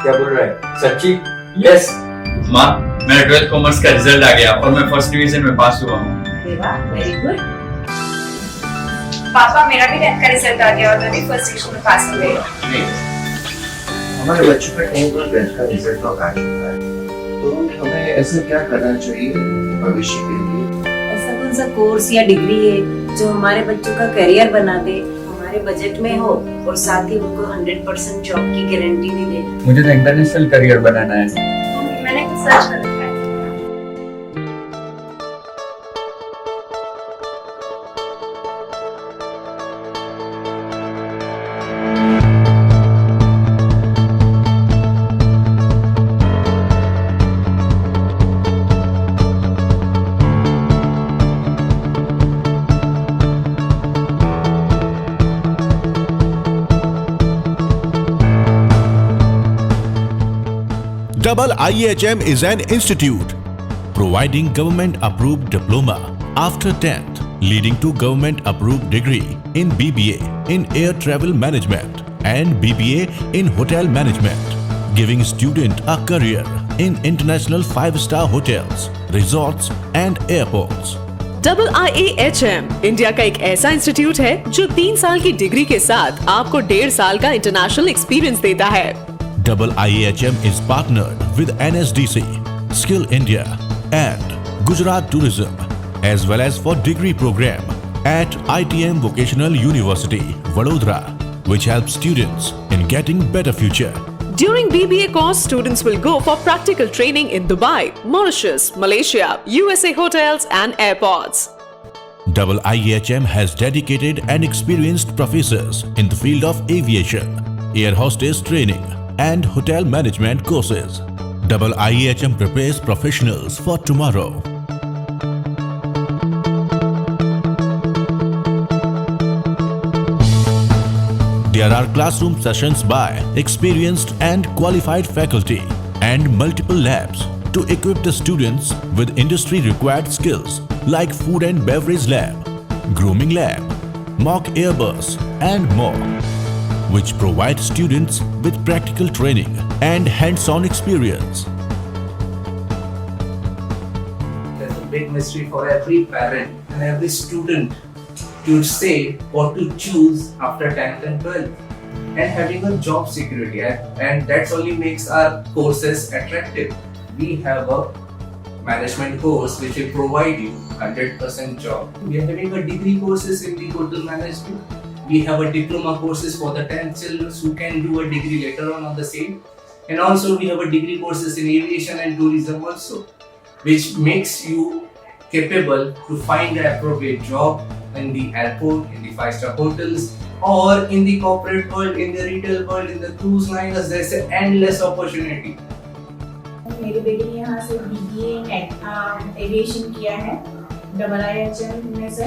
क्या बोल रहा है? सच्ची? यस। माँ, मेरा 12th कॉमर्स का रिजल्ट आ गया और मैं फर्स्ट डिवीजन में पास हुआ हूँ। Very good. पापा, मेरा भी 10th का रिजल्ट आ गया और मैं भी फर्स्ट डिवीजन में पास हो गई। हमारे बच्चों का 10th और 12th का रिजल्ट तो आ चुका है, तो हमें ऐसा क्या करना चाहिए भविष्य के लिए? ऐसा कौन सा कोर्स या डिग्री है जो हमारे बच्चों का करियर बना दे, हमारे बजट में हो और साथ ही उनको 100% जॉब की गारंटी भी दे? मुझे तो इंटरनेशनल करियर बनाना है। मैंने कुछ सर्च कर रखा है। Double IEHM is an institute providing government-approved diploma after 10th, leading to government-approved degree in BBA in Air Travel Management and BBA in Hotel Management, giving student a career in international 5-star hotels, resorts and airports. Double IEHM India का एक ऐसा institute है जो 3 साल की degree के साथ आपको 1.5 साल का इंटरनेशनल एक्सपीरियंस देता है। Double IEHM is partnered with NSDC, Skill India and Gujarat Tourism, as well as for degree program at ITM Vocational University, Vadodara, which helps students in getting better future. During BBA course, students will go for practical training in Dubai, Mauritius, Malaysia, USA hotels and airports. Double IEHM has dedicated and experienced professors in the field of aviation, air hostess training and hotel management courses. Double IEHM prepares professionals for tomorrow. There are classroom sessions by experienced and qualified faculty and multiple labs to equip the students with industry required skills like food and beverage lab, grooming lab, mock airbus and more, which provide students with practical training and hands-on experience. There's a big mystery for every parent and every student to say what to choose after 10th and 12th, and having a job security, and that only makes our courses attractive. We have a management course which will provide you 100% job. We are having a degree courses in the hotel management. We have a diploma courses for the 10th children who can do a degree later on the same. And also we have a degree courses in aviation and tourism also, which makes you capable to find the appropriate job in the airport, in the 5-star hotels, or in the corporate world, in the retail world, in the cruise liners. There's an endless opportunity. मेरी बेटी ने यहाँ से BBA in aviation किया है double IEHM में से,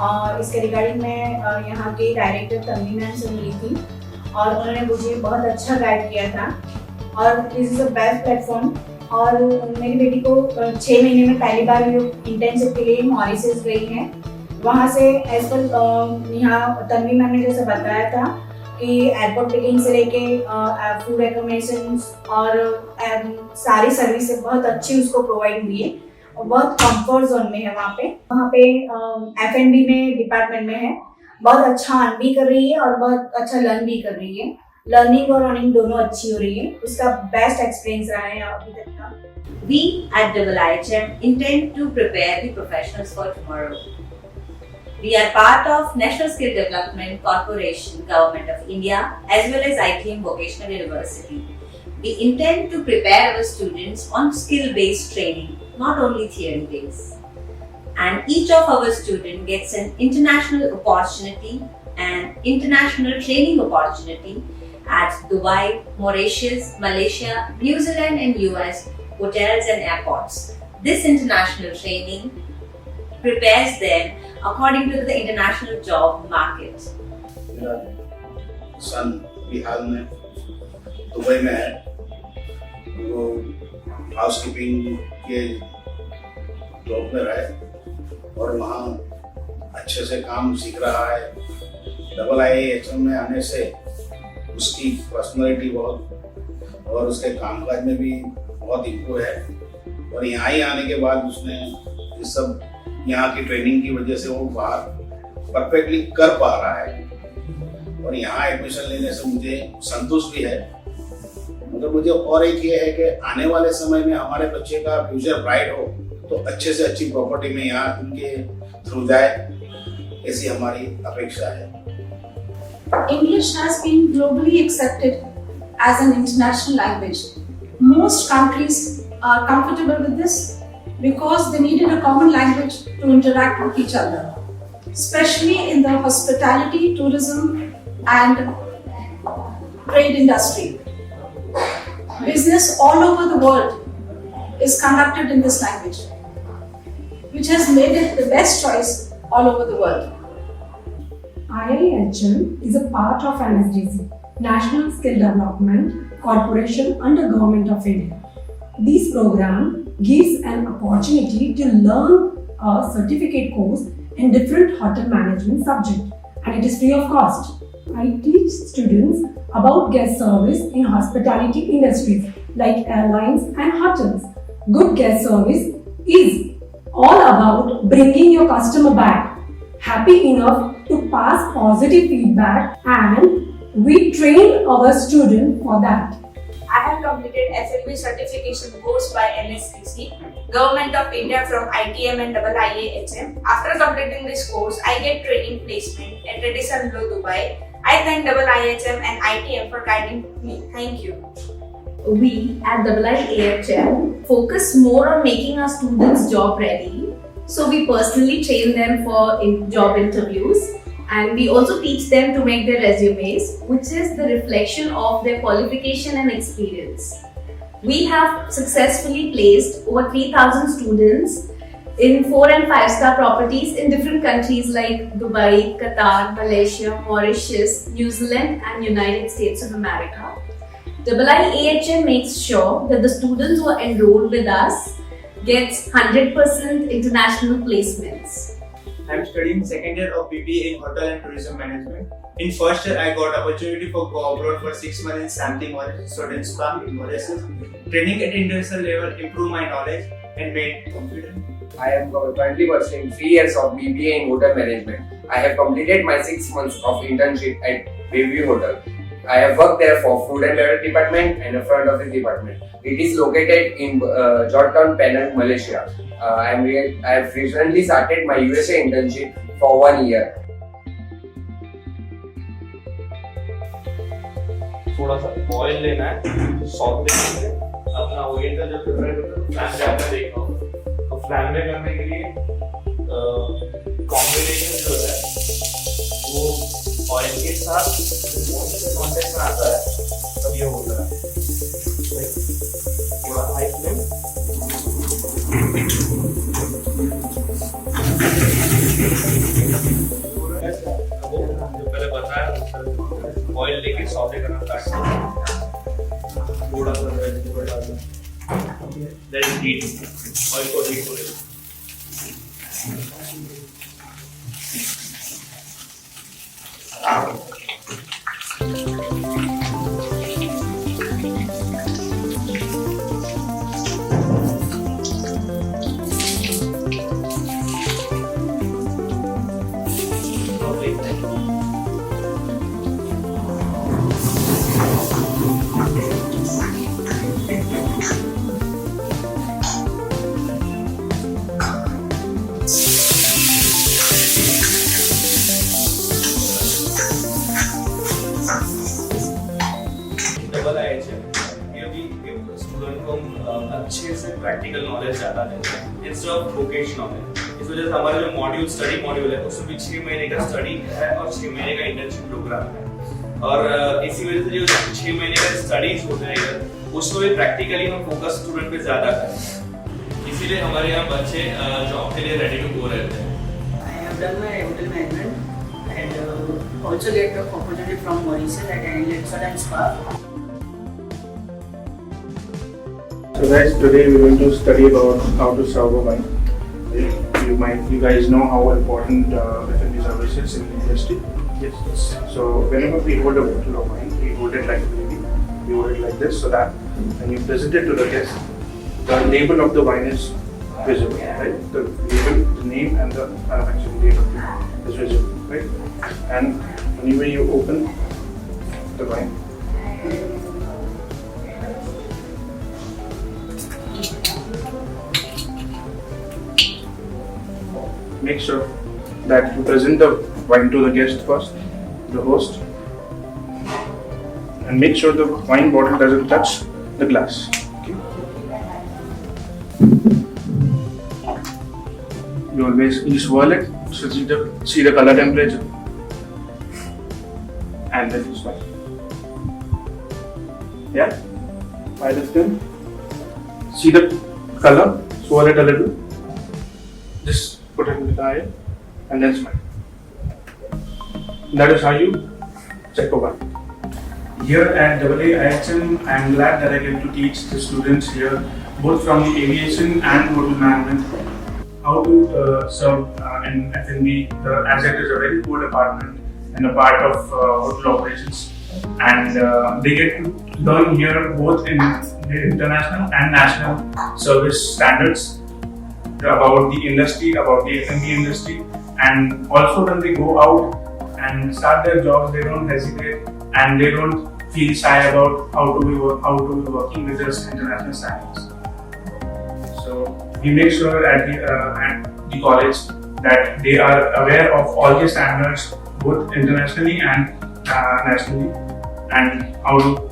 और इसके रिगार्डिंग मैं यहाँ के डायरेक्टर तन्वी मैम से मिली थी और उन्होंने मुझे बहुत अच्छा गाइड किया था, और this is a best platform. और मेरी बेटी को 6 महीने में पहली बार इंटर्नशिप के लिए मॉरिशस गई है। वहाँ से एज पर यहाँ तन्वी मैम ने जैसे बताया था कि एयरपोर्ट पिकिंग से लेके फूड एकोमोडेशन और सारी सर्विसेज बहुत अच्छी उसको प्रोवाइड हुई है और बहुत कंफर्ट जोन में है। वहाँ पे F&B में डिपार्टमेंट में है, बहुत अच्छा अर्न भी कर रही है और बहुत अच्छा लर्न भी कर रही है। लर्निंग और अर्निंग दोनों अच्छी हो रही है। उसका बेस्ट एक्सपीरियंस रहा है अभी तक का। We at Double IEHM intend to prepare the professionals for tomorrow. We are part of National Skill Development Corporation, Government of India, as well as ITM Vocational University. We intend to prepare our students on skill-based training, not only theory-based. And each of our students gets an international opportunity and international training opportunity at Dubai, Mauritius, Malaysia, New Zealand and US hotels and airports. This international training prepares them according to the international job market. मेरा सन बिहार में Dubai में है, वो housekeeping के job में रहे और वहाँ अच्छे से काम सीख रहा है। डबल IEHM में आने से उसकी पर्सनालिटी बहुत और उसके कामकाज में भी बहुत इम्प्रूव है। और यहाँ ही आने के बाद उसने ये सब यहाँ की ट्रेनिंग की वजह से वो बाहर परफेक्टली कर पा रहा है। और यहाँ एडमिशन लेने से मुझे संतुष्ट भी है। मगर मुझे और एक ये है कि आने वाले समय में हमारे बच्चे का फ्यूचर ब्राइट हो तो अच्छे से अच्छी प्रॉपर्टी में यहाँ उनके थ्रू जाए, ऐसी हमारी अपेक्षा है। English has been globally accepted as an international language. Most countries are comfortable with this because they needed a common language to interact with each other, especially in the hospitality, tourism, and trade industry. Business all over the world is conducted in this language, which has made it the best choice all over the world. IIHM is a part of NSDC, National Skill Development Corporation under Government of India. This program gives an opportunity to learn a certificate course in different hotel management subjects, and it is free of cost. I teach students about guest service in hospitality industries like airlines and hotels. Good guest service is all about bringing your customer back, happy enough to pass positive feedback, and we train our students for that. I have completed F&B certification course by NSDC, Government of India from ITM and IIHM. After completing this course, I get training placement at Radisson Blu, Dubai. I thank IIHM and ITM for guiding me. Thank you. We at IIHM focus more on making our students job ready. So we personally train them for job interviews, and we also teach them to make their resumes, which is the reflection of their qualification and experience. We have successfully placed over 3,000 students in 4 and 5 star properties in different countries like Dubai, Qatar, Malaysia, Mauritius, New Zealand, and United States of America. IIHM makes sure that the students who are enrolled with us gets 100% international placements. I am studying second year of BBA in Hotel and Tourism Management. In first year, I got opportunity for go abroad for 6 months in Sampling Student Spa in Mauritius. Training at international level improved my knowledge and made confident. I am currently pursuing 3 years of BBA in Hotel Management. I have completed my 6 months of internship at Bayview Hotel. I have worked there for Food and Beverage Department and a Front Office Department. It is located in Georgetown, Penang, Malaysia. I have recently started my USA internship for 1 year. थोड़ा सा oil लेना है, salt लेना है, अपना oil का जो prepare करते हैं फ्लैम पे आपने देखा होगा। तो फ्लैम पे करने के लिए कॉम्बिनेशन जो है वो ऑयल के साथ कांटेक्ट में आता है, तब ये होता है। थोड़ा हाई फ्लेम, जो पहले बताया ऑयल लेके सौदे करना स्टार्ट करना, थोड़ा सा वेजिटेबल डालना, देन हीट, ऑयल को हीट हो लेना। अच्छे से प्रैक्टिकल नॉलेज ज़्यादा देते हैं इंस्टेड ऑफ बुकिश नॉलेज। इस वजह से हमारा जो मॉड्यूल स्टडी मॉड्यूल है उसमें भी 6 महीने का स्टडी है और 6 महीने का इंटर्नशिप प्रोग्राम है। और इसी वजह से जो 6 महीने का स्टडीज होते हैं उसको भी प्रैक्टिकली हम फोकस स्टूडेंट पे ज़्यादा करें, इसीलिए हमारे यहाँ बच्चे जॉब के लिए रेडी टू गो रहते हैं। I have done my hotel management and also get the opportunity from Mauritius at Radisson and Spa. So guys, today we're going to study about how to serve a wine. You guys know how important F&B service is in the industry. Yes. So whenever we hold a bottle of wine, we hold it like a baby. We hold it like this so that and you present it to the guest, the label of the wine is visible, right? The label, the name and the manufacturing date of it is visible, right? And whenever you open the wine, make sure that you present the wine to the guest first, the host, and make sure the wine bottle doesn't touch the glass. Okay? You swirl it, so see the color temperature, and then you swirl. Yeah? By this time, see the color, swirl it a little, just put it in the eye, and then smile. That is how you check a wine. Here at AAIHM, I am glad that I get to teach the students here, both from the aviation and hotel management, how to serve in F&B, as it is a very cool department and a part of hotel operations. And they get to learn here both in the international and national service standards about the industry, about the F&B industry, and also when they go out and start their jobs, they don't hesitate and they don't feel shy about how to be working with this international standards. So we make sure at the college that they are aware of all the standards, both internationally and nationally, and how to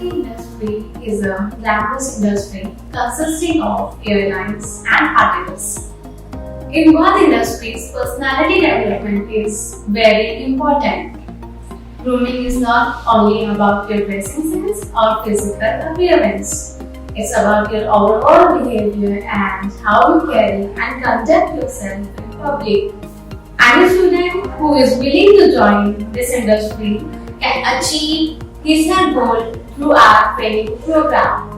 industry is a glamorous industry consisting of airlines and hotels. In both industries, personality development is very important. Grooming is not only about your dressing sense or physical appearance. It's about your overall behavior and how you carry and conduct yourself in public. Any student who is willing to join this industry can achieve his or her goal through our training program.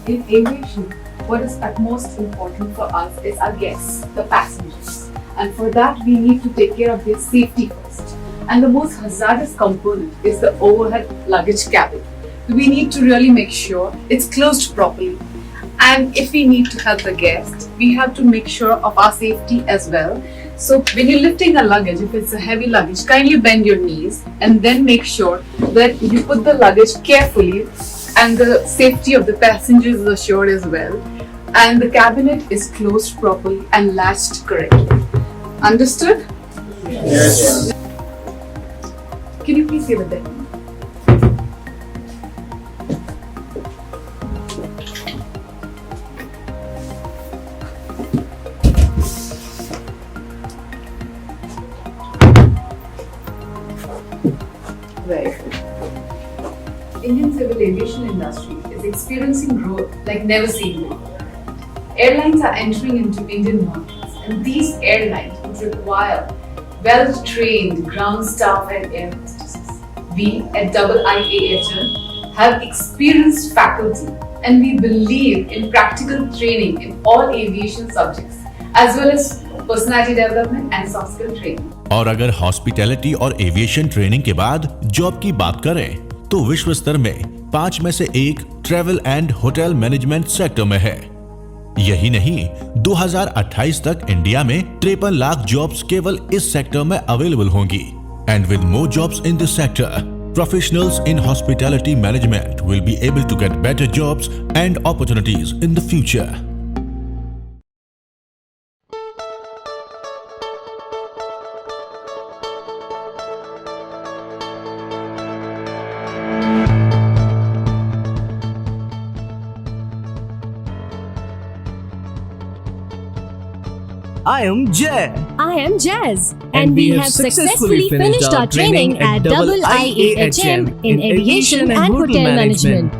In aviation, what is utmost important for us is our guests, the passengers. And for that, we need to take care of their safety first. And the most hazardous component is the overhead luggage cabin. We need to really make sure it's closed properly. And if we need to help the guest, we have to make sure of our safety as well. So when you're lifting a luggage, if it's a heavy luggage, kindly bend your knees and then make sure that you put the luggage carefully and the safety of the passengers is assured as well. And the cabinet is closed properly and latched correctly. Understood? Yes. Can you please give it there? Very good. Indian civil aviation industry is experiencing growth like never seen before. Airlines are entering into Indian markets, and these airlines would require well-trained ground staff and air hostesses. We at AAIHM have experienced faculty, and we believe in practical training in all aviation subjects, as well as personality development and soft skill training. और अगर hospitality और aviation training के बाद job की बात करें तो विश्व स्तर में 5 में से 1 travel and hotel management sector में है। यही नहीं, 2028 तक इंडिया में 53 लाख जॉब्स केवल इस सेक्टर में अवेलेबल होंगी। And with more jobs in this sector, professionals in hospitality management will be able to get better jobs and opportunities in the future. I am Jay. I am Jazz. And we have successfully finished our training at AAIHM in Aviation and Hotel Management.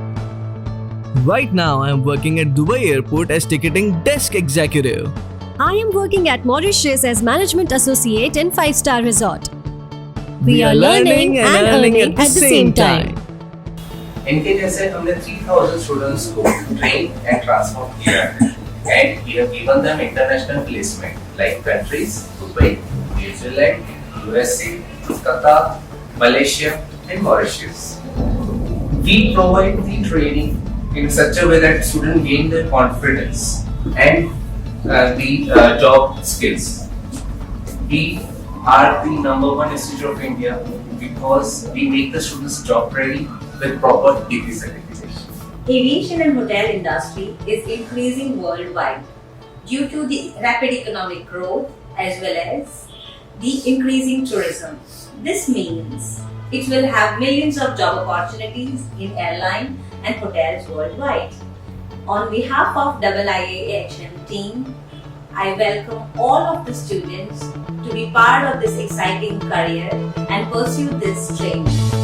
Right now, I am working at Dubai Airport as ticketing desk executive. I am working at Mauritius as Management Associate in 5-star resort. We are learning and earning at the same time. इनके जैसे हमने 3000 students को train and transform किया है and we have given them international placement like countries Dubai, New Zealand, USA, Qatar, Malaysia and Mauritius. We provide the training in such a way that students gain their confidence and the job skills. We are the #1 institute of India because we make the students job ready with proper degree certification. Aviation and hotel industry is increasing worldwide due to the rapid economic growth as well as the increasing tourism. This means it will have millions of job opportunities in airline and hotels worldwide. On behalf of IIAHM team, I welcome all of the students to be part of this exciting career and pursue this training.